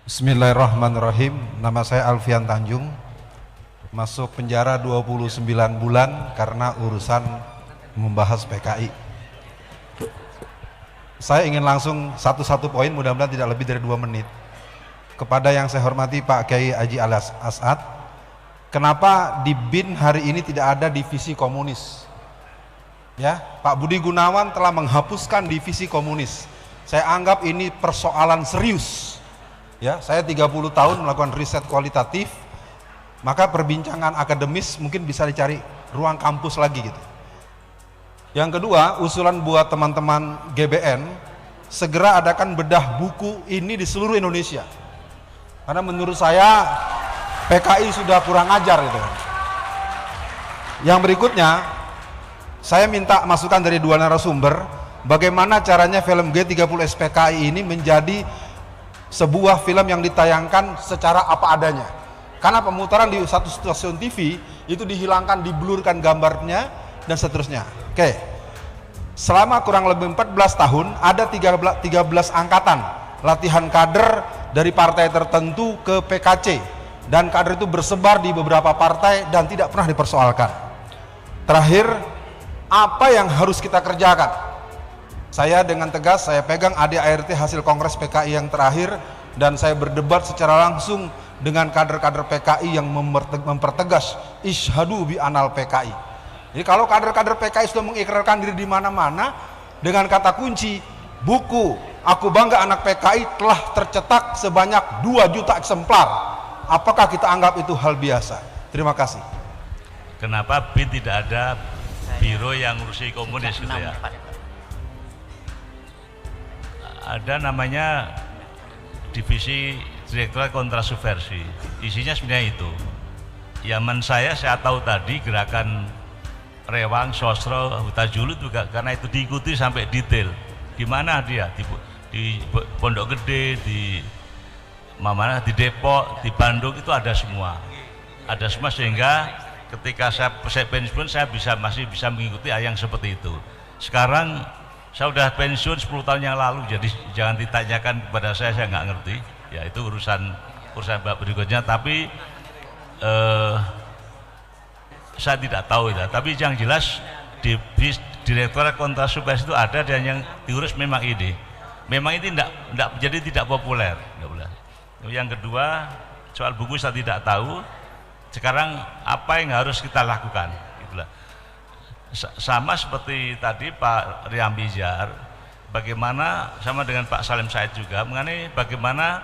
Bismillahirrahmanirrahim. Nama saya Alfian Tanjung. Masuk penjara 29 bulan karena urusan membahas PKI. Saya ingin langsung satu-satu poin, mudah-mudahan tidak lebih dari 2 menit. Kepada yang saya hormati Pak Kiai Haji Alas As'ad, kenapa di BIN hari ini tidak ada divisi komunis? Ya, Pak Budi Gunawan telah menghapuskan divisi komunis. Saya anggap ini persoalan serius. Ya, saya 30 tahun melakukan riset kualitatif, maka perbincangan akademis mungkin bisa dicari ruang kampus lagi gitu. Yang kedua, usulan buat teman-teman GBN, segera adakan bedah buku ini di seluruh Indonesia. Karena menurut saya PKI sudah kurang ajar gitu. Yang berikutnya, saya minta masukan dari 2 narasumber, bagaimana caranya film G30 SPKI ini menjadi sebuah film yang ditayangkan secara apa adanya. Karena pemutaran di satu stasiun TV itu dihilangkan, diblurkan gambarnya dan seterusnya. Oke. Selama kurang lebih 14 tahun ada 13 angkatan latihan kader dari partai tertentu ke PKC, dan kader itu bersebar di beberapa partai dan tidak pernah dipersoalkan. Terakhir, apa yang harus kita kerjakan? Saya dengan tegas, saya pegang ADART hasil Kongres PKI yang terakhir, dan saya berdebat secara langsung dengan kader-kader PKI yang mempertegas isyhadu bi anal PKI. Jadi kalau kader-kader PKI sudah mengikrarkan diri di mana-mana dengan kata kunci, buku Aku Bangga Anak PKI telah tercetak sebanyak 2 juta eksemplar. Apakah kita anggap itu hal biasa? Terima kasih. Kenapa BIN tidak ada biro yang ngurusi komunis gitu ya? Ada namanya divisi Direktorat Kontra Subversi. Isinya sebenarnya itu. Zaman saya tahu tadi gerakan Rewang, Sosro, Huta Julu juga karena itu diikuti sampai detail. Di mana dia? Di Pondok Gede, di mana? Di Depok, di Bandung, itu ada semua. Ada semua, sehingga ketika saya pensiun saya masih bisa mengikuti yang seperti itu. Sekarang saya sudah pensiun 10 tahun yang lalu, jadi jangan ditanyakan kepada saya nggak ngerti. Ya itu urusan berikutnya, tapi saya tidak tahu ya. Tapi yang jelas di Direktorat Kontra Subversi itu ada, dan yang diurus memang ini. Memang ini tidak populer. Yang kedua, soal buku saya tidak tahu. Sekarang apa yang harus kita lakukan? Itulah. Sama seperti tadi Pak Riam Bijar, bagaimana sama dengan Pak Salim Said juga mengenai bagaimana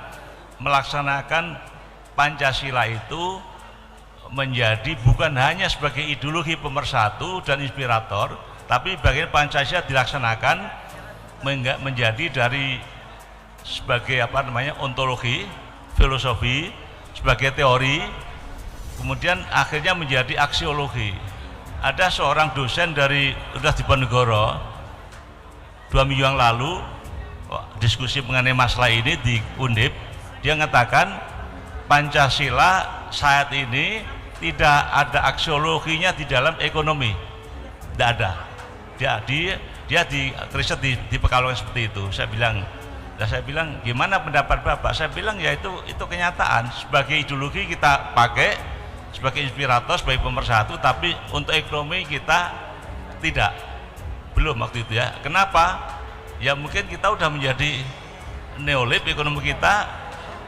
melaksanakan Pancasila itu menjadi bukan hanya sebagai ideologi pemersatu dan inspirator, tapi bagaimana Pancasila dilaksanakan menjadi dari sebagai ontologi, filosofi, sebagai teori, kemudian akhirnya menjadi aksiologi. Ada seorang dosen dari Universitas Diponegoro 2 minggu yang lalu diskusi mengenai masalah ini di Undip. Dia mengatakan Pancasila saat ini tidak ada aksiologinya di dalam ekonomi, tidak ada. Dia di riset di Pekalongan seperti itu. Saya bilang gimana pendapat Bapak? Saya bilang ya itu kenyataan. Sebagai ideologi kita pakai, sebagai inspirator, sebagai pemersatu, tapi untuk ekonomi kita belum waktu itu ya. Kenapa? Ya mungkin kita udah menjadi neolib, ekonomi kita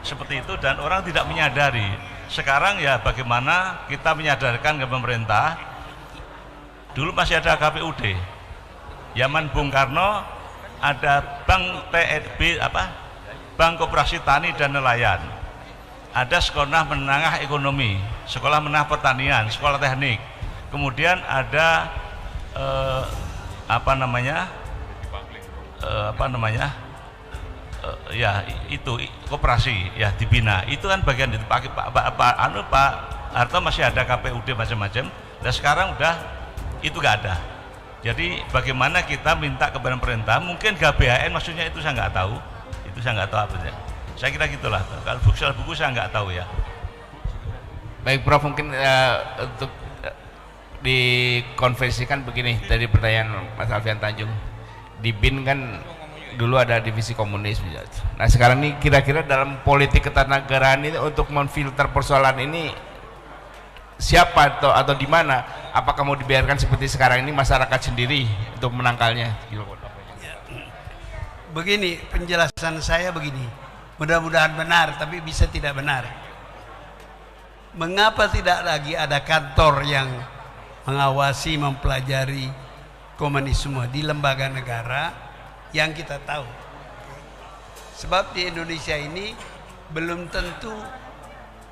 seperti itu, dan orang tidak menyadari. Sekarang ya bagaimana kita menyadarkan ke pemerintah. Dulu masih ada KPUD, zaman Bung Karno ada Bank TNB, Bank Koperasi Tani dan Nelayan, ada Sekolah Menengah Ekonomi, Sekolah Menengah Pertanian, Sekolah Teknik, kemudian ada ya itu koperasi ya dibina. Itu kan bagian itu Pak Harto masih ada KPUD macam-macam, dan sekarang udah itu gak ada. Jadi bagaimana kita minta kepada pemerintah, mungkin GBHN maksudnya itu saya nggak tahu, apa ya. Saya kira gitulah. Kalau buku saya nggak tahu ya. Baik Prof, mungkin untuk dikonversikan begini dari pertanyaan Mas Alfian Tanjung. Di BIN kan dulu ada divisi komunis. Nah sekarang ini kira-kira dalam politik ketatanegaraan ini untuk memfilter persoalan ini siapa atau di mana? Apakah mau dibiarkan seperti sekarang ini masyarakat sendiri untuk menangkalnya? Begini, penjelasan saya begini, mudah-mudahan benar tapi bisa tidak benar. Mengapa tidak lagi ada kantor yang mengawasi, mempelajari komunisme di lembaga negara yang kita tahu? Sebab di Indonesia ini belum tentu,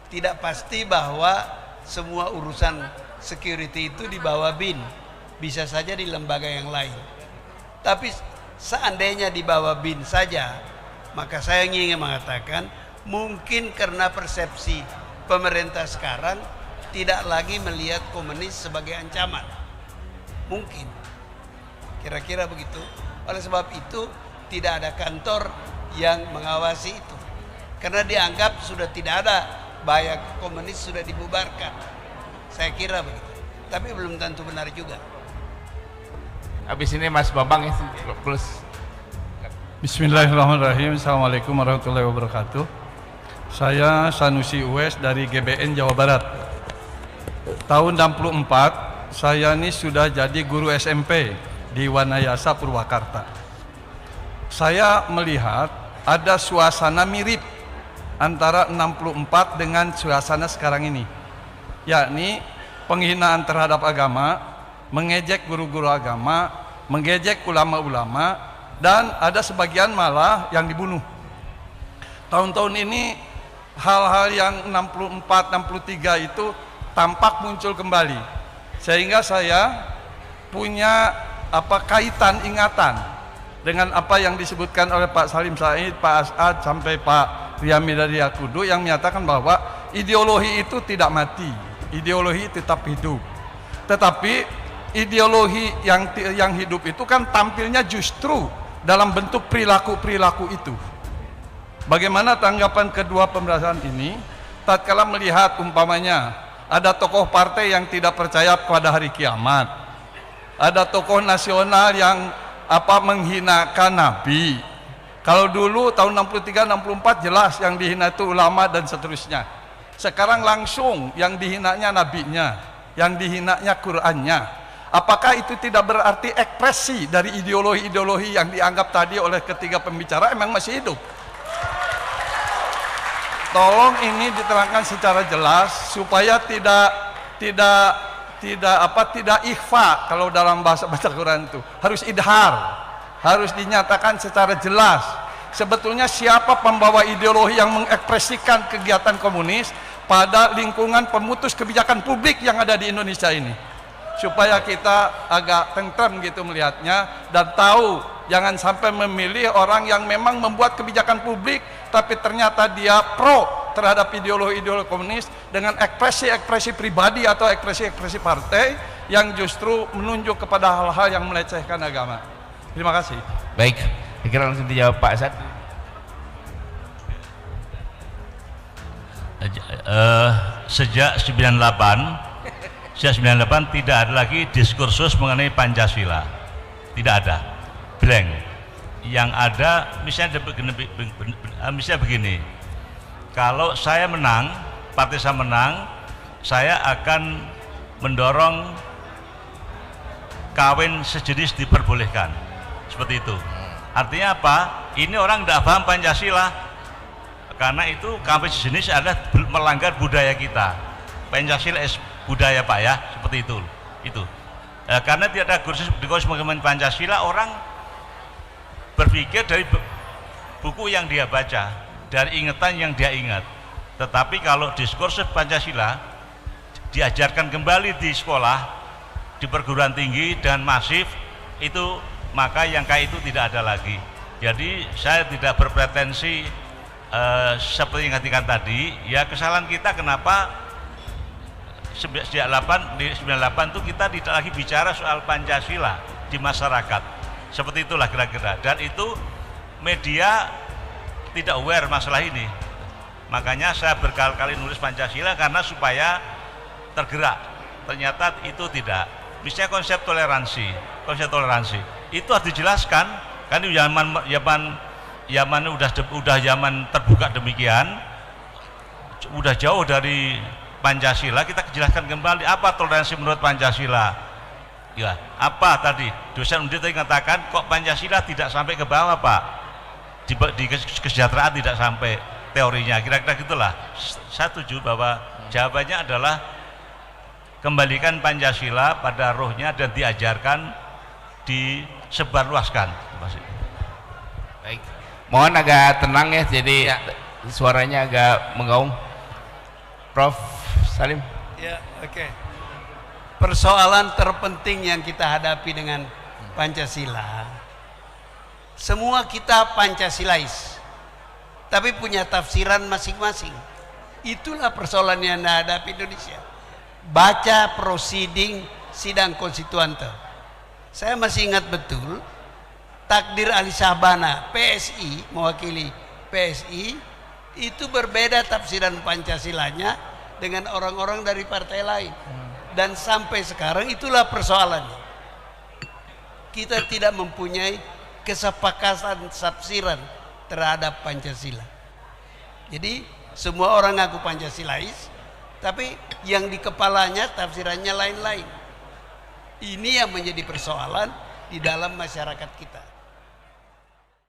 tidak pasti bahwa semua urusan security itu di bawah BIN, bisa saja di lembaga yang lain. Tapi seandainya di bawah BIN saja, maka saya ingin mengatakan mungkin karena persepsi pemerintah sekarang tidak lagi melihat komunis sebagai ancaman. Mungkin kira-kira begitu. Oleh sebab itu tidak ada kantor yang mengawasi itu, karena dianggap sudah tidak ada bahaya komunis, sudah dibubarkan. Saya kira begitu, tapi belum tentu benar juga. Habis ini Mas Bambang ya, plus. Bismillahirrahmanirrahim. Assalamualaikum warahmatullahi wabarakatuh. Saya Sanusi Uwais dari GBN Jawa Barat. Tahun 64 saya ini sudah jadi guru SMP di Wanayasa Purwakarta. Saya melihat ada suasana mirip antara 64 dengan suasana sekarang ini, yakni penghinaan terhadap agama, mengejek guru-guru agama, mengejek ulama-ulama, dan ada sebagian malah yang dibunuh. Tahun-tahun ini hal-hal yang 64, 63 itu tampak muncul kembali, sehingga saya punya kaitan ingatan dengan apa yang disebutkan oleh Pak Salim Said, Pak As'ad, sampai Pak Riyami dari Yakudu yang menyatakan bahwa ideologi itu tidak mati, ideologi tetap hidup. Tetapi ideologi yang hidup itu kan tampilnya justru dalam bentuk perilaku-perilaku itu. Bagaimana tanggapan kedua pembahasan ini tatkala melihat umpamanya ada tokoh partai yang tidak percaya pada hari kiamat, ada tokoh nasional yang menghinakan Nabi. Kalau dulu tahun 63 64 jelas yang dihina itu ulama dan seterusnya. Sekarang langsung yang dihinanya nabinya, yang dihinanya Qur'annya. Apakah itu tidak berarti ekspresi dari ideologi-ideologi yang dianggap tadi oleh ketiga pembicara emang masih hidup? Tolong ini diterangkan secara jelas supaya tidak ikhfa. Kalau dalam bahasa Quran itu harus idhar, harus dinyatakan secara jelas sebetulnya siapa pembawa ideologi yang mengekspresikan kegiatan komunis pada lingkungan pemutus kebijakan publik yang ada di Indonesia ini, supaya kita agak tentrem gitu melihatnya dan tahu jangan sampai memilih orang yang memang membuat kebijakan publik tapi ternyata dia pro terhadap ideologi-ideologi komunis dengan ekspresi-ekspresi pribadi atau ekspresi-ekspresi partai yang justru menunjuk kepada hal-hal yang melecehkan agama. Terima kasih. Baik, saya kira langsung dijawab Pak Asad. Sejak 98 tidak ada lagi diskursus mengenai Pancasila, tidak ada, blank. Yang ada misalnya begini, kalau saya menang, partai saya menang, saya akan mendorong kawin sejenis diperbolehkan, seperti itu. Artinya apa? Ini orang tidak paham Pancasila, karena itu kawin sejenis adalah melanggar budaya kita. Pancasila budaya Pak ya, seperti itu. Karena tidak ada diskursus mengenai Pancasila, orang berpikir dari buku yang dia baca, dari ingatan yang dia ingat. Tetapi kalau diskursus Pancasila diajarkan kembali di sekolah, di perguruan tinggi dan masif, itu maka yang kayak itu tidak ada lagi. Jadi saya tidak berpretensi seperti yang katakan tadi, ya kesalahan kita kenapa sejak 98 itu kita tidak lagi bicara soal Pancasila di masyarakat. Seperti itulah kira-kira, dan itu media tidak aware masalah ini. Makanya saya berkali-kali nulis Pancasila karena supaya tergerak. Ternyata itu tidak. Misalnya konsep toleransi itu harus dijelaskan Kan itu zaman udah zaman terbuka demikian, udah jauh dari Pancasila. Kita jelaskan kembali apa toleransi menurut Pancasila. Ya, apa tadi dosen Undip tadi mengatakan kok Pancasila tidak sampai ke bawah Pak, di kesejahteraan tidak sampai teorinya, kira-kira gitulah. Saya setuju bahwa jawabannya adalah kembalikan Pancasila pada rohnya dan diajarkan, disebarluaskan. Baik, mohon agak tenang ya, jadi suaranya agak menggaung. Prof. Salim. Ya, oke. Persoalan terpenting yang kita hadapi dengan Pancasila, semua kita Pancasilais, tapi punya tafsiran masing-masing. Itulah persoalan yang dihadapi Indonesia. Baca proceeding sidang konstituante. Saya masih ingat betul Takdir Ali Syahbana, PSI, mewakili PSI, itu berbeda tafsiran Pancasilanya dengan orang-orang dari partai lain. Dan sampai sekarang itulah persoalannya. Kita tidak mempunyai kesepakatan tafsiran terhadap Pancasila. Jadi semua orang ngaku Pancasilais, tapi yang di kepalanya tafsirannya lain-lain. Ini yang menjadi persoalan di dalam masyarakat kita.